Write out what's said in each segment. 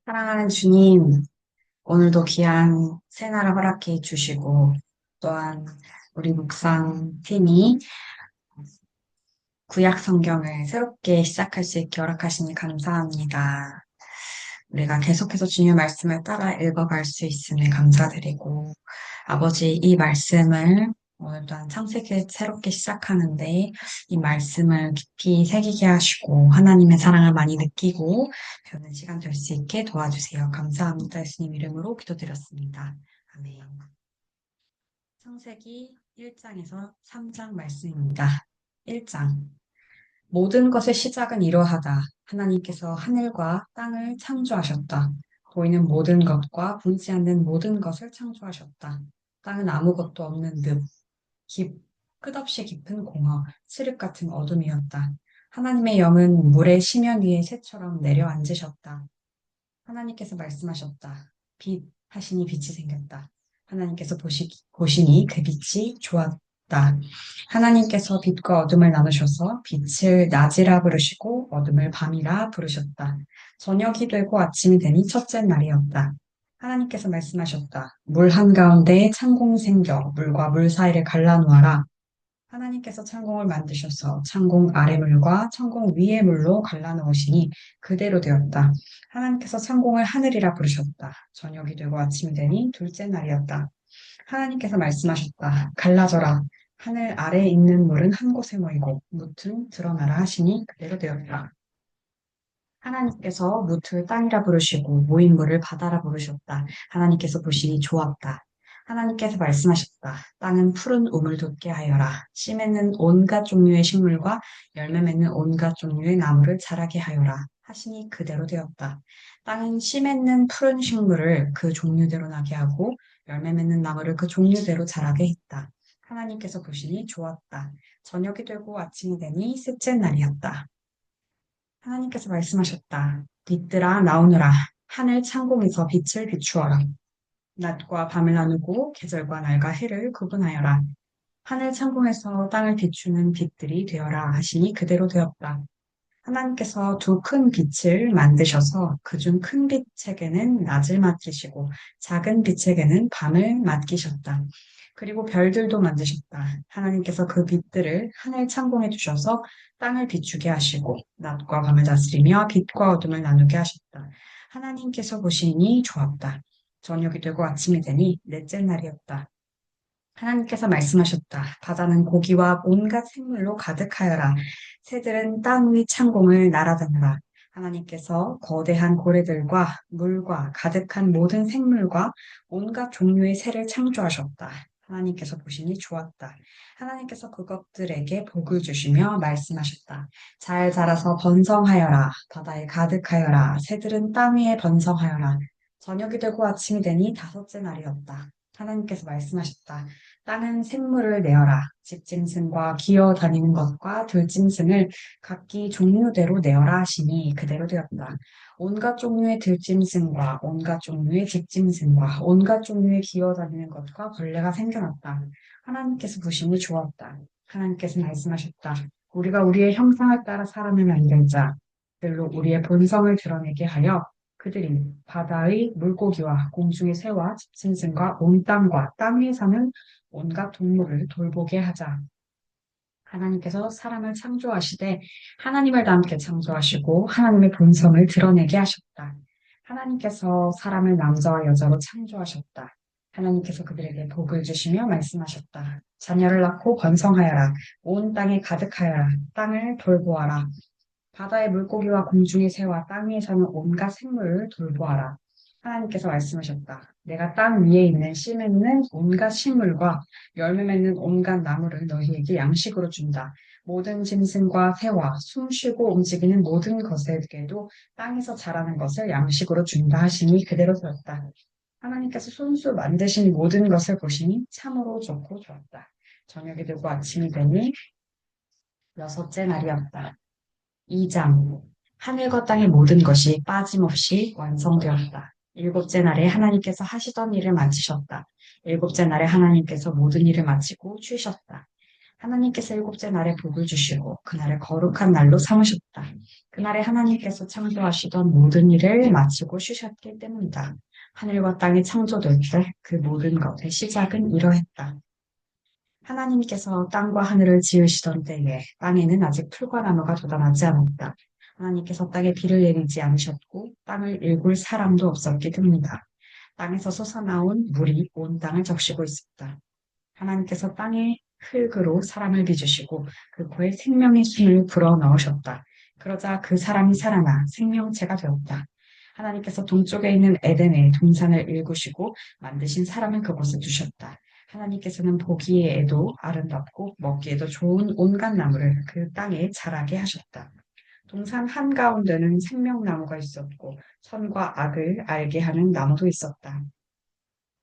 사랑하는 주님, 오늘도 귀한 새날을 허락해 주시고, 또한 우리 묵상 팀이 구약 성경을 새롭게 시작할 수 있게 허락하시니 감사합니다. 우리가 계속해서 주님의 말씀을 따라 읽어갈 수 있음에 감사드리고, 아버지, 이 말씀을 오늘 또한 창세기 새롭게 시작하는데, 이 말씀을 깊이 새기게 하시고, 하나님의 사랑을 많이 느끼고, 배우는 시간 될 수 있게 도와주세요. 감사합니다. 예수님 이름으로 기도드렸습니다. 아멘. 창세기 1장에서 3장 말씀입니다. 1장. 모든 것의 시작은 이러하다. 하나님께서 하늘과 땅을 창조하셨다. 보이는 모든 것과 보이지 않는 모든 것을 창조하셨다. 땅은 아무것도 없는 깊, 끝없이 깊은 공허, 칠흑 같은 어둠이었다. 하나님의 영은 물의 심연 위에 새처럼 내려앉으셨다. 하나님께서 말씀하셨다. 빛 하시니 빛이 생겼다. 하나님께서 보시니 그 빛이 좋았다. 하나님께서 빛과 어둠을 나누셔서 빛을 낮이라 부르시고 어둠을 밤이라 부르셨다. 저녁이 되고 아침이 되니 첫째 날이었다. 하나님께서 말씀하셨다. 물 한가운데에 창공이 생겨 물과 물 사이를 갈라놓아라. 하나님께서 창공을 만드셔서 창공 아래 물과 창공 위의 물로 갈라놓으시니 그대로 되었다. 하나님께서 창공을 하늘이라 부르셨다. 저녁이 되고 아침이 되니 둘째 날이었다. 하나님께서 말씀하셨다. 갈라져라. 하늘 아래에 있는 물은 한 곳에 모이고 묻은 드러나라 하시니 그대로 되었다. 하나님께서 묻을 땅이라 부르시고 모인 물을 바다라 부르셨다. 하나님께서 보시니 좋았다. 하나님께서 말씀하셨다. 땅은 푸른 우물 돋게 하여라. 씨 맺는 온갖 종류의 식물과 열매 맺는 온갖 종류의 나무를 자라게 하여라. 하시니 그대로 되었다. 땅은 씨 맺는 푸른 식물을 그 종류대로 나게 하고 열매 맺는 나무를 그 종류대로 자라게 했다. 하나님께서 보시니 좋았다. 저녁이 되고 아침이 되니 셋째 날이었다. 하나님께서 말씀하셨다. 빛들아 나오너라. 하늘 창공에서 빛을 비추어라. 낮과 밤을 나누고 계절과 날과 해를 구분하여라. 하늘 창공에서 땅을 비추는 빛들이 되어라 하시니 그대로 되었다. 하나님께서 두 큰 빛을 만드셔서 그중 큰 빛에게는 낮을 맡기시고 작은 빛에게는 밤을 맡기셨다. 그리고 별들도 만드셨다. 하나님께서 그 빛들을 하늘 창공에 두셔서 땅을 비추게 하시고 낮과 밤을 다스리며 빛과 어둠을 나누게 하셨다. 하나님께서 보시니 좋았다. 저녁이 되고 아침이 되니 넷째 날이었다. 하나님께서 말씀하셨다. 바다는 고기와 온갖 생물로 가득하여라. 새들은 땅 위 창공을 날아다녀라. 하나님께서 거대한 고래들과 물과 가득한 모든 생물과 온갖 종류의 새를 창조하셨다. 하나님께서 보시니 좋았다. 하나님께서 그것들에게 복을 주시며 말씀하셨다. 잘 자라서 번성하여라. 바다에 가득하여라. 새들은 땅 위에 번성하여라. 저녁이 되고 아침이 되니 다섯째 날이었다. 하나님께서 말씀하셨다. 땅은 생물을 내어라. 집짐승과 기어 다니는 것과 들짐승을 각기 종류대로 내어라 하시니 그대로 되었다. 온갖 종류의 들짐승과 온갖 종류의 집짐승과 온갖 종류의 기어 다니는 것과 벌레가 생겨났다. 하나님께서 보시니 좋았다. 하나님께서 말씀하셨다. 우리가 우리의 형상을 따라 사람을 만들자. 그들로 우리의 본성을 드러내게 하여 그들이 바다의 물고기와 공중의 새와 집짐승과 온 땅과 땅 위에 사는 온갖 동물을 돌보게 하자. 하나님께서 사람을 창조하시되 하나님을 닮게 창조하시고 하나님의 본성을 드러내게 하셨다. 하나님께서 사람을 남자와 여자로 창조하셨다. 하나님께서 그들에게 복을 주시며 말씀하셨다. 자녀를 낳고 번성하여라. 온 땅에 가득하여라. 땅을 돌보아라. 바다의 물고기와 공중의 새와 땅 위에 사는 온갖 생물을 돌보아라. 하나님께서 말씀하셨다. 내가 땅 위에 있는 씨 맺는 온갖 식물과 열매 맺는 온갖 나무를 너희에게 양식으로 준다. 모든 짐승과 새와 숨쉬고 움직이는 모든 것에게도 땅에서 자라는 것을 양식으로 준다 하시니 그대로 되었다. 하나님께서 손수 만드신 모든 것을 보시니 참으로 좋고 좋았다. 저녁이 되고 아침이 되니 여섯째 날이었다. 2장. 하늘과 땅의 모든 것이 빠짐없이 완성되었다. 일곱째 날에 하나님께서 하시던 일을 마치셨다. 일곱째 날에 하나님께서 모든 일을 마치고 쉬셨다. 하나님께서 일곱째 날에 복을 주시고 그날을 거룩한 날로 삼으셨다. 그날에 하나님께서 창조하시던 모든 일을 마치고 쉬셨기 때문이다. 하늘과 땅이 창조될 때 그 모든 것의 시작은 이러했다. 하나님께서 땅과 하늘을 지으시던 때에 땅에는 아직 풀과 나무가 돋아나지 않았다. 하나님께서 땅에 비를 내리지 않으셨고 땅을 일굴 사람도 없었기 때문이다. 땅에서 솟아나온 물이 온 땅을 적시고 있었다. 하나님께서 땅의 흙으로 사람을 빚으시고 그 코에 생명의 숨을 불어넣으셨다. 그러자 그 사람이 살아나 생명체가 되었다. 하나님께서 동쪽에 있는 에덴의 동산을 일구시고 만드신 사람을 그곳에 두셨다. 하나님께서는 보기에도 아름답고 먹기에도 좋은 온갖 나무를 그 땅에 자라게 하셨다. 동산 한가운데는 생명나무가 있었고 선과 악을 알게 하는 나무도 있었다.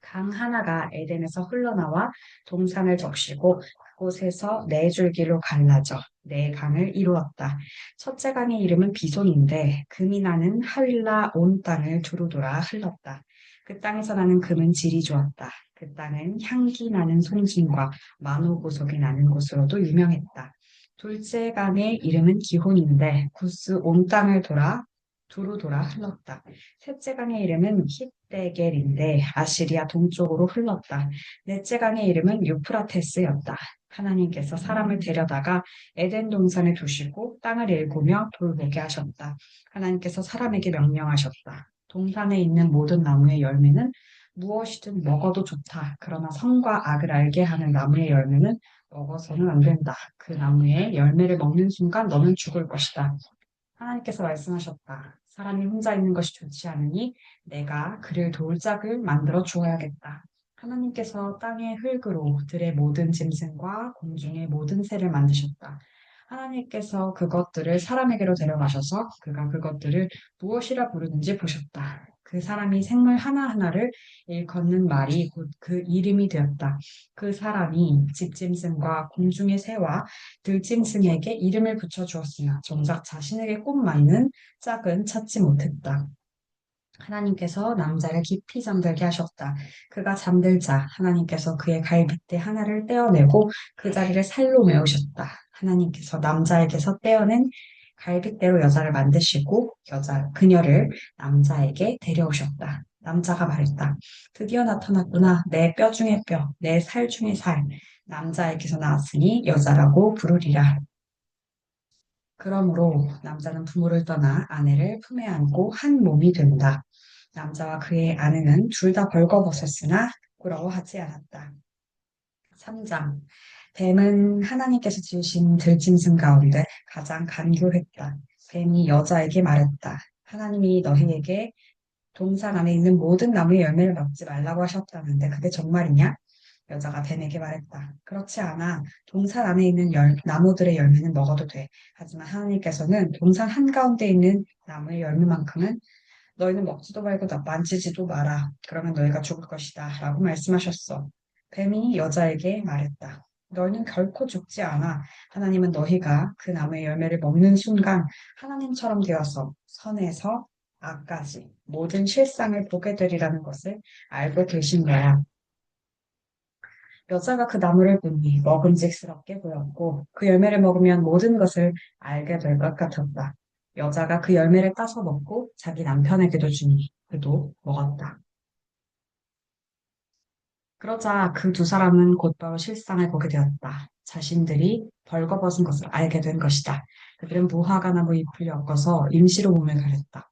강 하나가 에덴에서 흘러나와 동산을 적시고 그곳에서 네 줄기로 갈라져 네 강을 이루었다. 첫째 강의 이름은 비손인데 금이 나는 하윌라 온 땅을 두루 돌아 흘렀다. 그 땅에서 나는 금은 질이 좋았다. 그 땅은 향기 나는 송진과 만호보석이 나는 곳으로도 유명했다. 둘째 강의 이름은 기혼인데 구스 온 땅을 돌아 두루 돌아 흘렀다. 셋째 강의 이름은 힛데겔인데 아시리아 동쪽으로 흘렀다. 넷째 강의 이름은 유프라테스였다. 하나님께서 사람을 데려다가 에덴 동산에 두시고 땅을 일구며 돌보게 하셨다. 하나님께서 사람에게 명령하셨다. 동산에 있는 모든 나무의 열매는 무엇이든 먹어도 좋다. 그러나 선과 악을 알게 하는 나무의 열매는 먹어서는 안 된다. 그 나무의 열매를 먹는 순간 너는 죽을 것이다. 하나님께서 말씀하셨다. 사람이 혼자 있는 것이 좋지 않으니 내가 그를 도울 짝을 만들어 주어야겠다. 하나님께서 땅의 흙으로 들의 모든 짐승과 공중의 모든 새를 만드셨다. 하나님께서 그것들을 사람에게로 데려가셔서 그가 그것들을 무엇이라 부르는지 보셨다. 그 사람이 생물 하나하나를 일컫는 말이 곧 그 이름이 되었다. 그 사람이 집짐승과 공중의 새와 들짐승에게 이름을 붙여 주었으나 정작 자신에게 꼭 맞는 짝은 찾지 못했다. 하나님께서 남자를 깊이 잠들게 하셨다. 그가 잠들자 하나님께서 그의 갈빗대 하나를 떼어내고 그 자리를 살로 메우셨다. 하나님께서 남자에게서 떼어낸 갈빗대로 여자를 만드시고 그녀를 남자에게 데려오셨다. 남자가 말했다. 드디어 나타났구나. 내 뼈 중에 뼈, 내 살 중에 살. 남자에게서 나왔으니 여자라고 부르리라. 그러므로 남자는 부모를 떠나 아내를 품에 안고 한 몸이 된다. 남자와 그의 아내는 둘 다 벌거벗었으나 부끄러워하지 않았다. 3장. 뱀은 하나님께서 지으신 들짐승 가운데 가장 간교했다. 뱀이 여자에게 말했다. 하나님이 너희에게 동산 안에 있는 모든 나무의 열매를 먹지 말라고 하셨다는데 그게 정말이냐? 여자가 뱀에게 말했다. 그렇지 않아. 동산 안에 있는 나무들의 열매는 먹어도 돼. 하지만 하나님께서는 동산 한가운데 있는 나무의 열매만큼은 너희는 먹지도 말고 만지지도 마라. 그러면 너희가 죽을 것이다. 라고 말씀하셨어. 뱀이 여자에게 말했다. 너희는 결코 죽지 않아. 하나님은 너희가 그 나무의 열매를 먹는 순간 하나님처럼 되어서 선에서 악까지 모든 실상을 보게 되리라는 것을 알고 계신 거야. 여자가 그 나무를 보니 먹음직스럽게 보였고 그 열매를 먹으면 모든 것을 알게 될 것 같았다. 여자가 그 열매를 따서 먹고 자기 남편에게도 주니 그도 먹었다. 그러자 그 두 사람은 곧바로 실상을 보게 되었다. 자신들이 벌거벗은 것을 알게 된 것이다. 그들은 무화과 나무 잎을 엮어서 임시로 몸을 가렸다.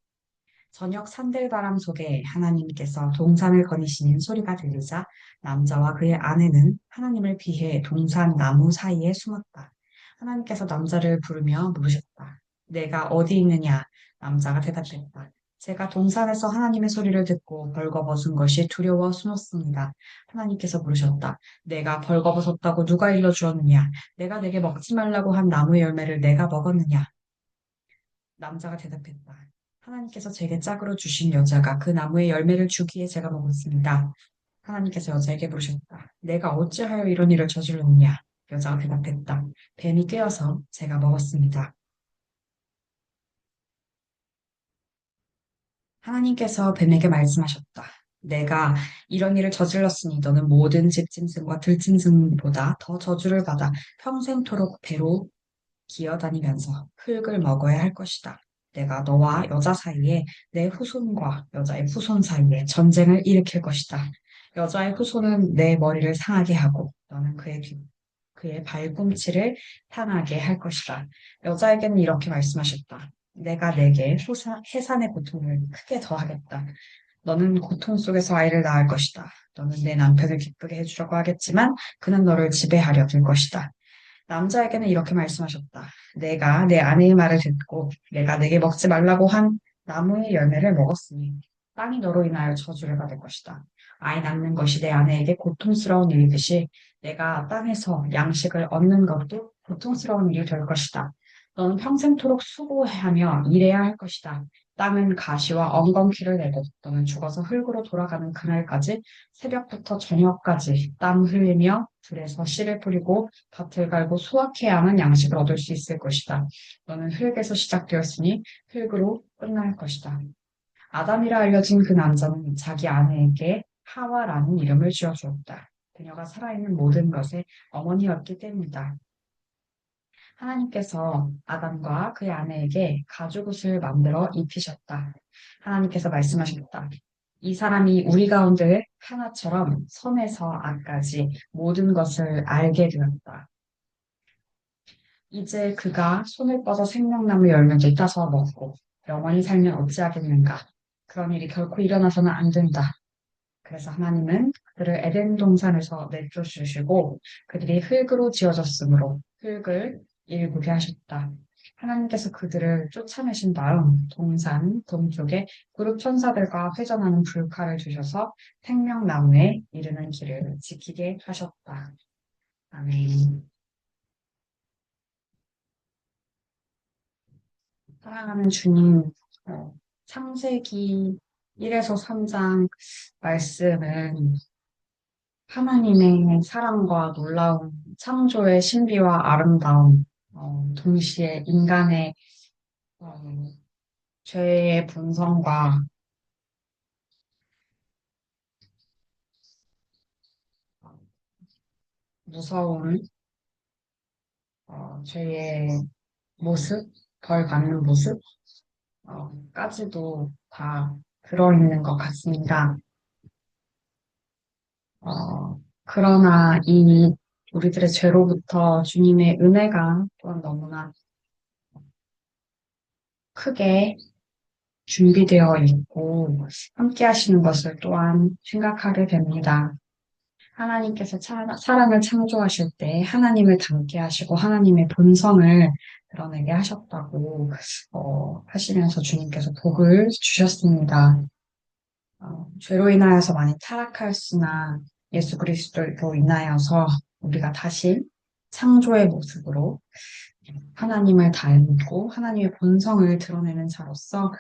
저녁 산들바람 속에 하나님께서 동산을 거니시는 소리가 들리자 남자와 그의 아내는 하나님을 피해 동산 나무 사이에 숨었다. 하나님께서 남자를 부르며 물으셨다. 내가 어디 있느냐? 남자가 대답했다. 제가 동산에서 하나님의 소리를 듣고 벌거벗은 것이 두려워 숨었습니다. 하나님께서 물으셨다. 내가 벌거벗었다고 누가 일러주었느냐? 내가 내게 먹지 말라고 한 나무 열매를 내가 먹었느냐? 남자가 대답했다. 하나님께서 제게 짝으로 주신 여자가 그 나무의 열매를 주기에 제가 먹었습니다. 하나님께서 여자에게 물으셨다. 내가 어찌하여 이런 일을 저질렀느냐? 여자가 대답했다. 뱀이 꿰어서 제가 먹었습니다. 하나님께서 뱀에게 말씀하셨다. 내가 이런 일을 저질렀으니 너는 모든 집짐승과 들짐승보다 더 저주를 받아 평생토록 배로 기어다니면서 흙을 먹어야 할 것이다. 내가 너와 여자 사이에 내 후손과 여자의 후손 사이에 전쟁을 일으킬 것이다. 여자의 후손은 내 머리를 상하게 하고 너는 그의 발꿈치를 상하게 할 것이다. 여자에게는 이렇게 말씀하셨다. 내가 내게 해산의 고통을 크게 더하겠다. 너는 고통 속에서 아이를 낳을 것이다. 너는 내 남편을 기쁘게 해주려고 하겠지만 그는 너를 지배하려 들 것이다. 남자에게는 이렇게 말씀하셨다. 내가 내 아내의 말을 듣고 내가 내게 먹지 말라고 한 나무의 열매를 먹었으니 땅이 너로 인하여 저주를 받을 것이다. 아이 낳는 것이 내 아내에게 고통스러운 일이듯이 내가 땅에서 양식을 얻는 것도 고통스러운 일이 될 것이다. 너는 평생토록 수고하며 일해야 할 것이다. 땅은 가시와 엉겅퀴를 내고 너는 죽어서 흙으로 돌아가는 그날까지 새벽부터 저녁까지 땀 흘리며 들에서 씨를 뿌리고 밭을 갈고 수확해야 하는 양식을 얻을 수 있을 것이다. 너는 흙에서 시작되었으니 흙으로 끝날 것이다. 아담이라 알려진 그 남자는 자기 아내에게 하와라는 이름을 지어주었다. 그녀가 살아있는 모든 것의 어머니였기 때문이다. 하나님께서 아담과 그의 아내에게 가죽옷을 만들어 입히셨다. 하나님께서 말씀하셨다. 이 사람이 우리 가운데 하나처럼 선에서 악까지 모든 것을 알게 되었다. 이제 그가 손을 뻗어 생명나무 열매를 따서 먹고 영원히 살면 어찌하겠는가. 그런 일이 결코 일어나서는 안 된다. 그래서 하나님은 그들을 에덴 동산에서 내쫓으시고 그들이 흙으로 지어졌으므로 흙을 일구게 하셨다. 하나님께서 그들을 쫓아내신 다음 동산 동쪽에 그룹 천사들과 회전하는 불칼을 주셔서 생명나무에 이르는 길을 지키게 하셨다. 아멘. 사랑하는 주님, 창세기 1에서 3장 말씀은 하나님의 사랑과 놀라운 창조의 신비와 아름다움, 동시에 인간의 어, 죄의 본성과 무서운 죄의 모습, 벌 받는 모습, 까지도 다 들어있는 것 같습니다. 그러나 이 우리들의 죄로부터 주님의 은혜가 또한 너무나 크게 준비되어 있고 함께 하시는 것을 또한 생각하게 됩니다. 하나님께서 사람을 창조하실 때 하나님을 닮게 하시고 하나님의 본성을 드러내게 하셨다고 하시면서 주님께서 복을 주셨습니다. 죄로 인하여서 많이 타락하였으나 예수 그리스도로 인하여서 우리가 다시 창조의 모습으로 하나님을 닮고 하나님의 본성을 드러내는 자로서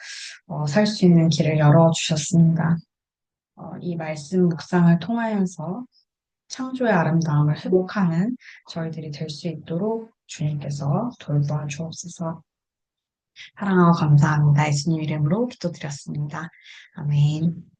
살 수 있는 길을 열어주셨습니다. 이 말씀 묵상을 통하여서 창조의 아름다움을 회복하는 저희들이 될 수 있도록 주님께서 돌보아 주옵소서. 사랑하고 감사합니다. 예수님 이름으로 기도드렸습니다. 아멘.